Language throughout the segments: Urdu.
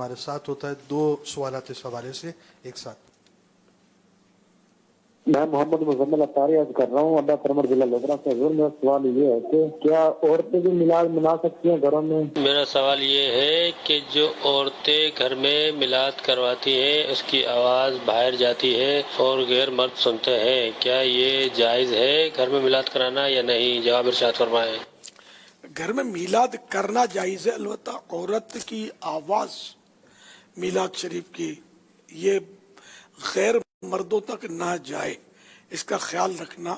ہمارے ساتھ ہوتا ہے دو سوالات اس حوالے سے ایک ساتھ. میں محمد مزمل اطاری عرض کر رہا ہوں اللہ فرمر ضلع لدرا سے. حضور میرا سوال یہ ہے کہ کیا عورتیں بھی میلاد منا سکتی ہیں گھروں میں؟ میرا سوال یہ ہے کہ جو عورتیں گھر میں میلاد کرواتی ہیں اس کی آواز باہر جاتی ہے اور غیر مرد سنتے ہیں، کیا یہ جائز ہے گھر میں میلاد کرانا یا نہیں؟ جواب ارشاد فرمائیں. گھر میں میلاد کرنا جائز ہے، البتہ عورت کی آواز میلاد شریف کی یہ غیر مردوں تک نہ جائے، اس کا خیال رکھنا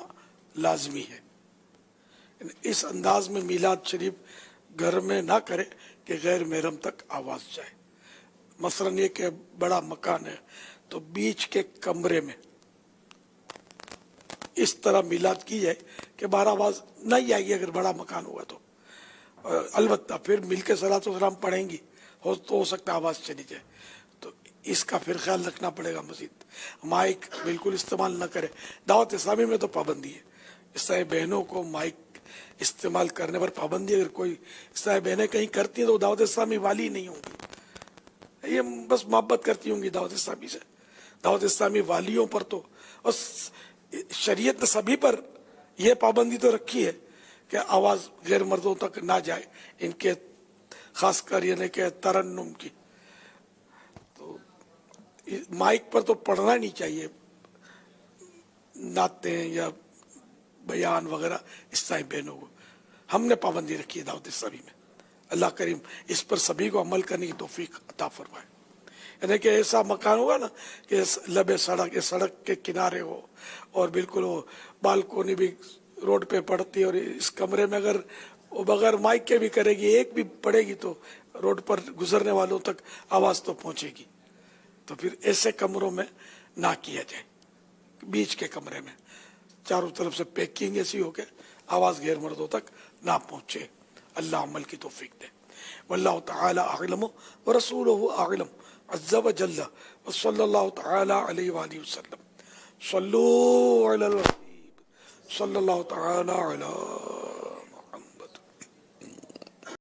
لازمی ہے. اس انداز میں میلاد شریف گھر میں نہ کرے کہ غیر محرم تک آواز جائے. مثلا یہ کہ بڑا مکان ہے تو بیچ کے کمرے میں اس طرح میلاد کی جائے کہ باہر آواز نہیں آئے گی. اگر بڑا مکان ہوا تو البتہ پھر مل کے صلاۃ و سلام پڑھیں گی ہو سکتا ہے آواز چلی جائے، تو اس کا پھر خیال رکھنا پڑے گا. مزید مائک بالکل استعمال نہ کرے. دعوت اسلامی میں تو پابندی ہے، اس طرح بہنوں کو مائک استعمال کرنے پر پابندی. اگر کوئی اس طرح بہنیں کہیں کرتی ہیں تو دعوت اسلامی والی نہیں ہوں گی، یہ بس محبت کرتی ہوں گی دعوت اسلامی سے. دعوت اسلامی والیوں پر تو اور شریعت نے سبھی پر یہ پابندی تو رکھی ہے کہ آواز غیر مردوں تک نہ جائے، ان کے خاص کر یعنی کہ ترنم کی. تو مائک پر تو پڑھنا نہیں چاہیے نعتیں یا بیان وغیرہ اس طرح بہنوں کو. ہم نے پابندی رکھی ہے دعوت اسلامی میں. اللہ کریم اس پر سبھی کو عمل کرنے کی توفیق عطا فرمائے. یعنی کہ ایسا مکان ہوگا نا کہ لبے سڑک کے کنارے ہو اور بالکل وہ بالکونی بھی روڈ پہ پڑتی ہے، اور اس کمرے میں اگر وہ بغیر مائک کے بھی کرے گی ایک بھی پڑے گی تو روڈ پر گزرنے والوں تک آواز تو پہنچے گی. تو پھر ایسے کمروں میں نہ کیا جائے، بیچ کے کمرے میں چاروں طرف سے پیکنگ ایسی ہو کہ آواز غیر مردوں تک نہ پہنچے. اللہ عمل کی توفیق دے. واللہ تعالی اعلم ورسولہ اعلم عز وجل وصلی اللہ تعالی علیہ وآلہ وسلم. صلو علی الحبیب صلی اللہ تعالی علی